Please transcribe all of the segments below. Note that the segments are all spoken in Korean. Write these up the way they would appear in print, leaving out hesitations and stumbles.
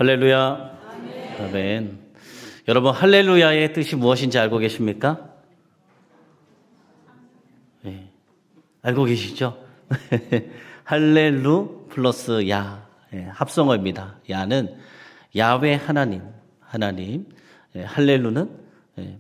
할렐루야. 아멘. 여러분, 할렐루야의 뜻이 무엇인지 알고 계십니까? 네. 알고 계시죠? 할렐루 플러스 야. 네, 합성어입니다. 야는 야훼 하나님. 네, 할렐루는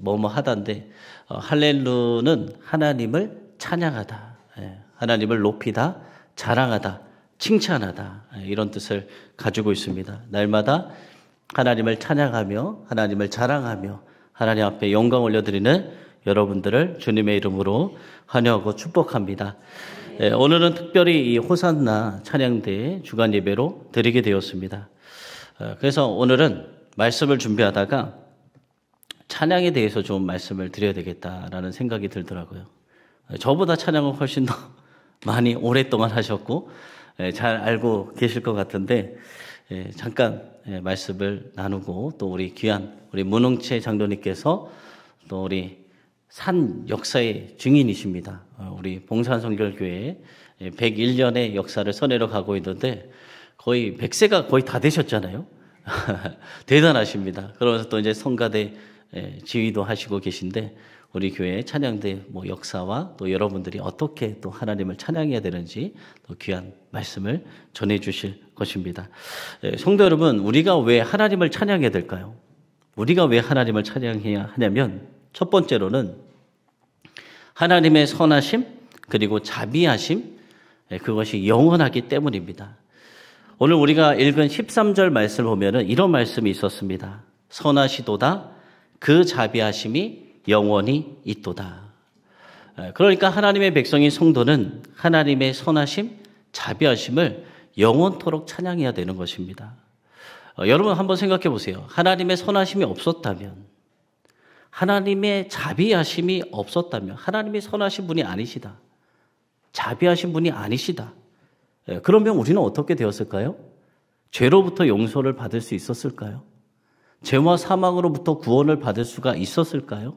뭐뭐 하다인데, 할렐루는 하나님을 찬양하다. 네, 하나님을 높이다, 자랑하다, 칭찬하다. 이런 뜻을 가지고 있습니다. 날마다 하나님을 찬양하며 하나님을 자랑하며 하나님 앞에 영광 올려드리는 여러분들을 주님의 이름으로 환영하고 축복합니다. 오늘은 특별히 이 호산나 찬양대 주간 예배로 드리게 되었습니다. 그래서 오늘은 말씀을 준비하다가 찬양에 대해서 좀 말씀을 드려야 되겠다라는 생각이 들더라고요. 저보다 찬양을 훨씬 더 많이 오랫동안 하셨고 잘 알고 계실 것 같은데 잠깐 말씀을 나누고 또 우리 귀한 우리 문흥채 장로님께서 또 우리 산 역사의 증인이십니다. 우리 봉산성결교회 101년의 역사를 선회로 가고 있는데 거의 100세가 거의 다 되셨잖아요. 대단하십니다. 그러면서 또 이제 성가대 지휘도 하시고 계신데 우리 교회 찬양대 역사와 또 여러분들이 어떻게 또 하나님을 찬양해야 되는지 또 귀한 말씀을 전해 주실 것입니다. 성도 여러분, 우리가 왜 하나님을 찬양해야 될까요? 우리가 왜 하나님을 찬양해야 하냐면 첫 번째로는 하나님의 선하심 그리고 자비하심 그것이 영원하기 때문입니다. 오늘 우리가 읽은 13절 말씀을 보면은 이런 말씀이 있었습니다. 선하시도다 그 자비하심이 영원히 있도다. 그러니까 하나님의 백성인 성도는 하나님의 선하심, 자비하심을 영원토록 찬양해야 되는 것입니다. 여러분 한번 생각해 보세요. 하나님의 선하심이 없었다면, 하나님의 자비하심이 없었다면, 하나님이 선하신 분이 아니시다, 자비하신 분이 아니시다, 그러면 우리는 어떻게 되었을까요? 죄로부터 용서를 받을 수 있었을까요? 죄와 사망으로부터 구원을 받을 수가 있었을까요?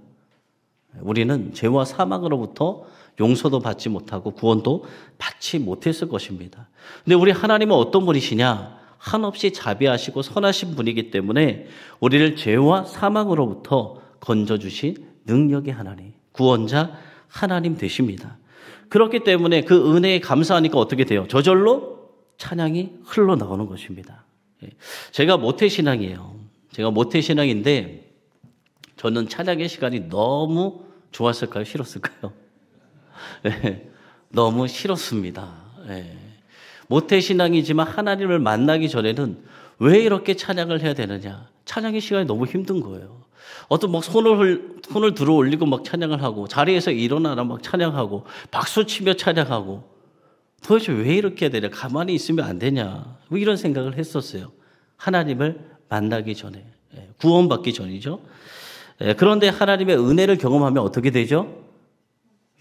우리는 죄와 사망으로부터 용서도 받지 못하고 구원도 받지 못했을 것입니다. 근데 우리 하나님은 어떤 분이시냐? 한없이 자비하시고 선하신 분이기 때문에 우리를 죄와 사망으로부터 건져주신 능력의 하나님, 구원자 하나님 되십니다. 그렇기 때문에 그 은혜에 감사하니까 어떻게 돼요? 저절로 찬양이 흘러나오는 것입니다. 제가 모태신앙이에요. 제가 모태신앙인데 저는 찬양의 시간이 너무 좋았을까요? 싫었을까요? 네, 너무 싫었습니다. 네. 모태신앙이지만 하나님을 만나기 전에는 왜 이렇게 찬양을 해야 되느냐? 찬양의 시간이 너무 힘든 거예요. 어떤 막 손을 들어 올리고 막 찬양을 하고 자리에서 일어나라 막 찬양하고 박수 치며 찬양하고 도대체 왜 이렇게 해야 되냐? 가만히 있으면 안 되냐? 뭐 이런 생각을 했었어요. 하나님을 만나기 전에, 구원받기 전이죠. 그런데 하나님의 은혜를 경험하면 어떻게 되죠?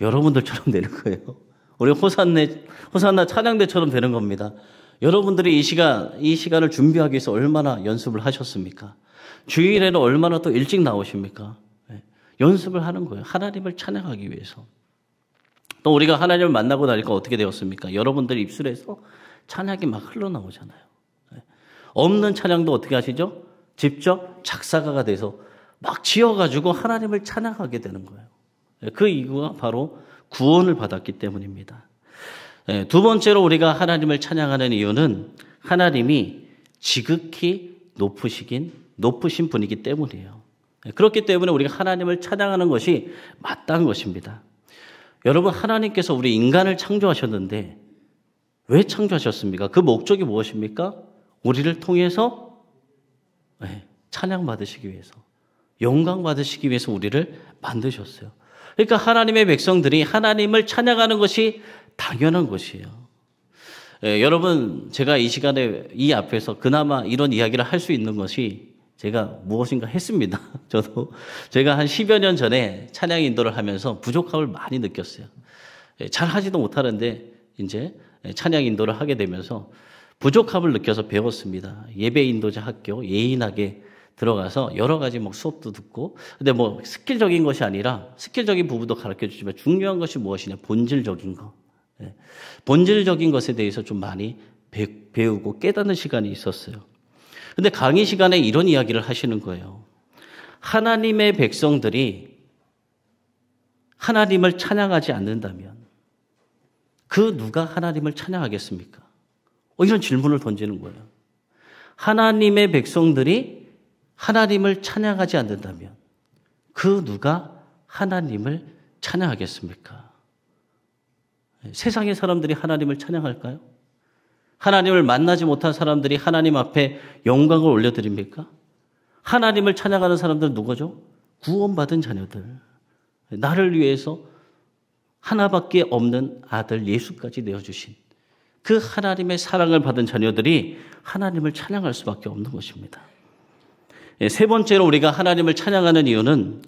여러분들처럼 되는 거예요. 우리 호산나 찬양대처럼 되는 겁니다. 여러분들이 이 시간을 준비하기 위해서 얼마나 연습을 하셨습니까? 주일에는 얼마나 또 일찍 나오십니까? 연습을 하는 거예요. 하나님을 찬양하기 위해서. 또 우리가 하나님을 만나고 나니까 어떻게 되었습니까? 여러분들 입술에서 찬양이 막 흘러나오잖아요. 없는 찬양도 어떻게 하시죠? 직접 작사가가 돼서 막 지어가지고 하나님을 찬양하게 되는 거예요. 그 이유가 바로 구원을 받았기 때문입니다. 두 번째로 우리가 하나님을 찬양하는 이유는 하나님이 지극히 높으신 분이기 때문이에요. 그렇기 때문에 우리가 하나님을 찬양하는 것이 마땅한 것입니다. 여러분, 하나님께서 우리 인간을 창조하셨는데 왜 창조하셨습니까? 그 목적이 무엇입니까? 우리를 통해서 찬양 받으시기 위해서, 영광 받으시기 위해서 우리를 만드셨어요. 그러니까 하나님의 백성들이 하나님을 찬양하는 것이 당연한 것이에요. 여러분, 제가 이 시간에 이 앞에서 그나마 이런 이야기를 할 수 있는 것이 제가 무엇인가 했습니다. 저도 제가 한 10여 년 전에 찬양 인도를 하면서 부족함을 많이 느꼈어요. 잘 하지도 못하는데 이제 찬양 인도를 하게 되면서 부족함을 느껴서 배웠습니다. 예배 인도자 학교 예인하게 들어가서 여러 가지 수업도 듣고, 근데 스킬적인 것이 아니라 스킬적인 부분도 가르쳐 주지만 중요한 것이 무엇이냐? 본질적인 거. 본질적인 것에 대해서 좀 많이 배우고 깨닫는 시간이 있었어요. 근데 강의 시간에 이런 이야기를 하시는 거예요. 하나님의 백성들이 하나님을 찬양하지 않는다면 그 누가 하나님을 찬양하겠습니까? 이런 질문을 던지는 거예요. 하나님의 백성들이 하나님을 찬양하지 않는다면 그 누가 하나님을 찬양하겠습니까? 세상의 사람들이 하나님을 찬양할까요? 하나님을 만나지 못한 사람들이 하나님 앞에 영광을 올려드립니까? 하나님을 찬양하는 사람들은 누구죠? 구원받은 자녀들. 나를 위해서 하나밖에 없는 아들 예수까지 내어주신 그 하나님의 사랑을 받은 자녀들이 하나님을 찬양할 수밖에 없는 것입니다. 세 번째로 우리가 하나님을 찬양하는 이유는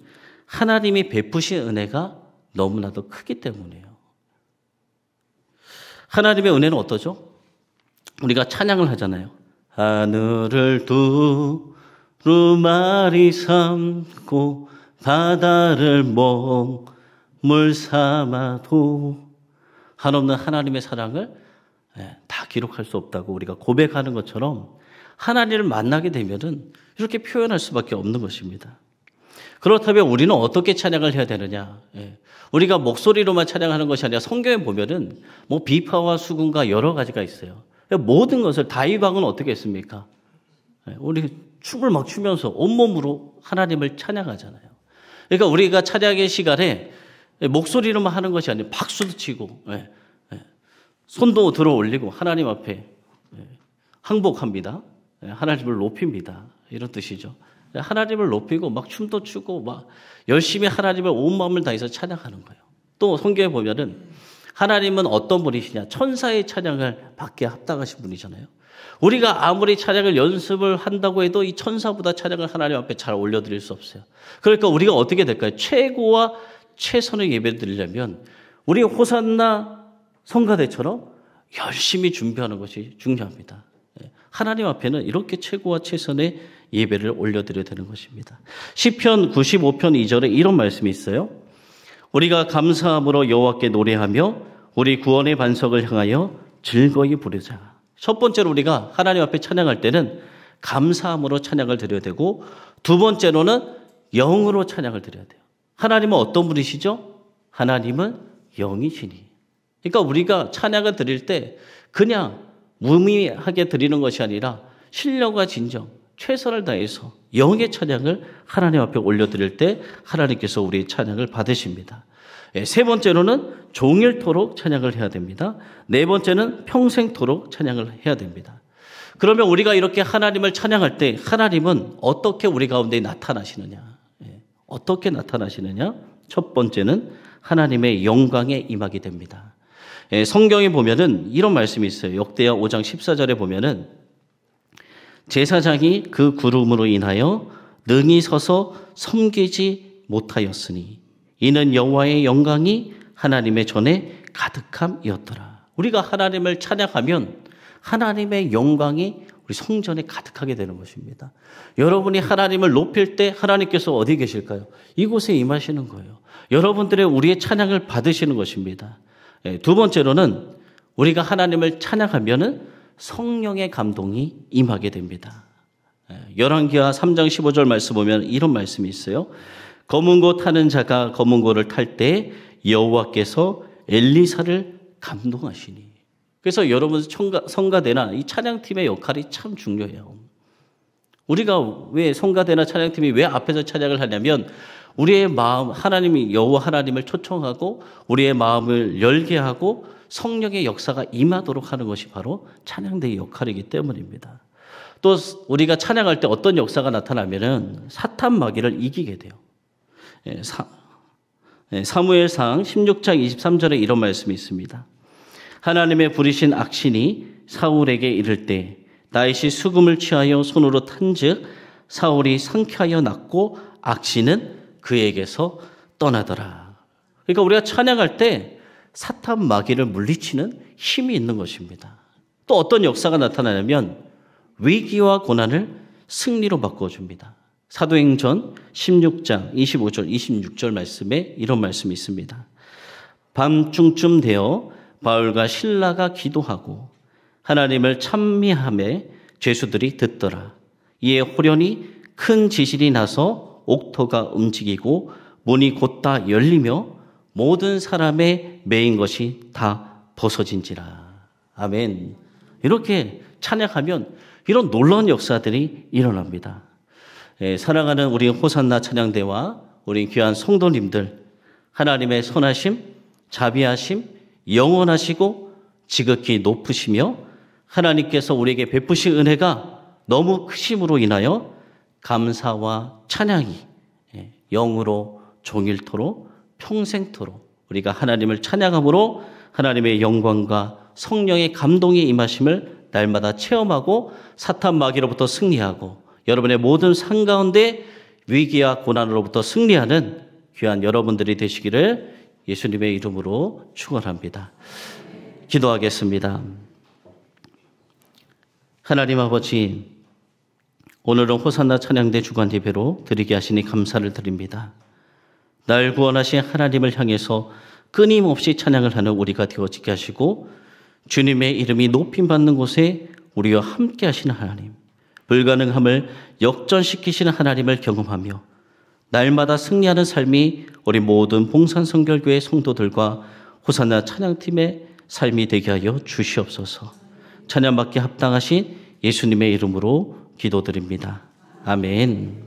하나님이 베푸신 은혜가 너무나도 크기 때문이에요. 하나님의 은혜는 어떠죠? 우리가 찬양을 하잖아요. 하늘을 두루마리 삼고 바다를 먹물 삼아도 한없는 하나님의 사랑을 다 기록할 수 없다고 우리가 고백하는 것처럼 하나님을 만나게 되면은 이렇게 표현할 수밖에 없는 것입니다. 그렇다면 우리는 어떻게 찬양을 해야 되느냐? 우리가 목소리로만 찬양하는 것이 아니라 성경에 보면은 뭐 비파와 수군과 여러 가지가 있어요. 모든 것을 다윗왕은 어떻게 했습니까? 우리 춤을 막 추면서 온몸으로 하나님을 찬양하잖아요. 그러니까 우리가 찬양의 시간에 목소리로만 하는 것이 아니라 박수도 치고 손도 들어 올리고 하나님 앞에 항복합니다. 하나님을 높입니다. 이런 뜻이죠. 하나님을 높이고 막 춤도 추고 막 열심히 하나님을 온 마음을 다해서 찬양하는 거예요. 또 성경에 보면은 하나님은 어떤 분이시냐? 천사의 찬양을 받기에 합당하신 분이잖아요. 우리가 아무리 찬양을 연습을 한다고 해도 이 천사보다 찬양을 하나님 앞에 잘 올려드릴 수 없어요. 그러니까 우리가 어떻게 될까요? 최고와 최선의 예배를 드리려면 우리 호산나 성가대처럼 열심히 준비하는 것이 중요합니다. 하나님 앞에는 이렇게 최고와 최선의 예배를 올려드려야 되는 것입니다. 시편 95편 2절에 이런 말씀이 있어요. 우리가 감사함으로 여호와께 노래하며 우리 구원의 반석을 향하여 즐거이 부르자. 첫 번째로 우리가 하나님 앞에 찬양할 때는 감사함으로 찬양을 드려야 되고, 두 번째로는 영으로 찬양을 드려야 돼요. 하나님은 어떤 분이시죠? 하나님은 영이시니. 그러니까 우리가 찬양을 드릴 때 그냥 무미하게 드리는 것이 아니라 신령과 진정, 최선을 다해서 영의 찬양을 하나님 앞에 올려드릴 때 하나님께서 우리의 찬양을 받으십니다. 세 번째로는 종일토록 찬양을 해야 됩니다. 네 번째는 평생토록 찬양을 해야 됩니다. 그러면 우리가 이렇게 하나님을 찬양할 때 하나님은 어떻게 우리 가운데 나타나시느냐? 어떻게 나타나시느냐? 첫 번째는 하나님의 영광에 임하게 됩니다. 성경에 보면은 이런 말씀이 있어요. 역대하 5장 14절에 보면은 제사장이 그 구름으로 인하여 능히 서서 섬기지 못하였으니 이는 여호와의 영광이 하나님의 전에 가득함이었더라. 우리가 하나님을 찬양하면 하나님의 영광이 우리 성전에 가득하게 되는 것입니다. 여러분이 하나님을 높일 때 하나님께서 어디 계실까요? 이곳에 임하시는 거예요. 여러분들의 우리의 찬양을 받으시는 것입니다. 두 번째로는 우리가 하나님을 찬양하면은 성령의 감동이 임하게 됩니다. 열왕기하 3장 15절 말씀 보면 이런 말씀이 있어요. 검은 고 타는 자가 검은 고를 탈 때 여호와께서 엘리사를 감동하시니. 그래서 여러분 성가대나 이 찬양팀의 역할이 참 중요해요. 우리가 왜 성가대나 찬양팀이 왜 앞에서 찬양을 하냐면 우리의 마음, 하나님이 여호와 하나님을 초청하고 우리의 마음을 열게 하고 성령의 역사가 임하도록 하는 것이 바로 찬양대의 역할이기 때문입니다. 또 우리가 찬양할 때 어떤 역사가 나타나면은 사탄 마귀를 이기게 돼요. 사무엘상 16장 23절에 이런 말씀이 있습니다. 하나님의 부리신 악신이 사울에게 이를 때 다윗이 수금을 취하여 손으로 탄즉 사울이 상쾌하여 낫고 악신은 그에게서 떠나더라. 그러니까 우리가 찬양할 때 사탄 마귀를 물리치는 힘이 있는 것입니다. 또 어떤 역사가 나타나냐면 위기와 고난을 승리로 바꿔줍니다. 사도행전 16장 25절 26절 말씀에 이런 말씀이 있습니다. 밤중쯤 되어 바울과 실라가 기도하고 하나님을 찬미하매 죄수들이 듣더라. 이에 호련히 큰 지진이 나서 옥토가 움직이고 문이 곧다 열리며 모든 사람의 매인 것이 다 벗어진지라. 아멘. 이렇게 찬양하면 이런 놀라운 역사들이 일어납니다. 사랑하는 우리 호산나 찬양대와 우리 귀한 성도님들, 하나님의 선하심, 자비하심, 영원하시고 지극히 높으시며 하나님께서 우리에게 베푸신 은혜가 너무 크심으로 인하여 감사와 찬양이 영으로 종일토록 평생토록 우리가 하나님을 찬양함으로 하나님의 영광과 성령의 감동이 임하심을 날마다 체험하고 사탄 마귀로부터 승리하고 여러분의 모든 삶 가운데 위기와 고난으로부터 승리하는 귀한 여러분들이 되시기를 예수님의 이름으로 축원합니다. 기도하겠습니다. 하나님 아버지, 오늘은 호산나 찬양대 주간 예배로 드리게 하시니 감사를 드립니다. 날 구원하신 하나님을 향해서 끊임없이 찬양을 하는 우리가 되어지게 하시고 주님의 이름이 높임받는 곳에 우리와 함께 하시는 하나님, 불가능함을 역전시키시는 하나님을 경험하며 날마다 승리하는 삶이 우리 모든 봉산성결교회 성도들과 호산나 찬양팀의 삶이 되게 하여 주시옵소서. 찬양받기 합당하신 예수님의 이름으로 기도드립니다. 아멘.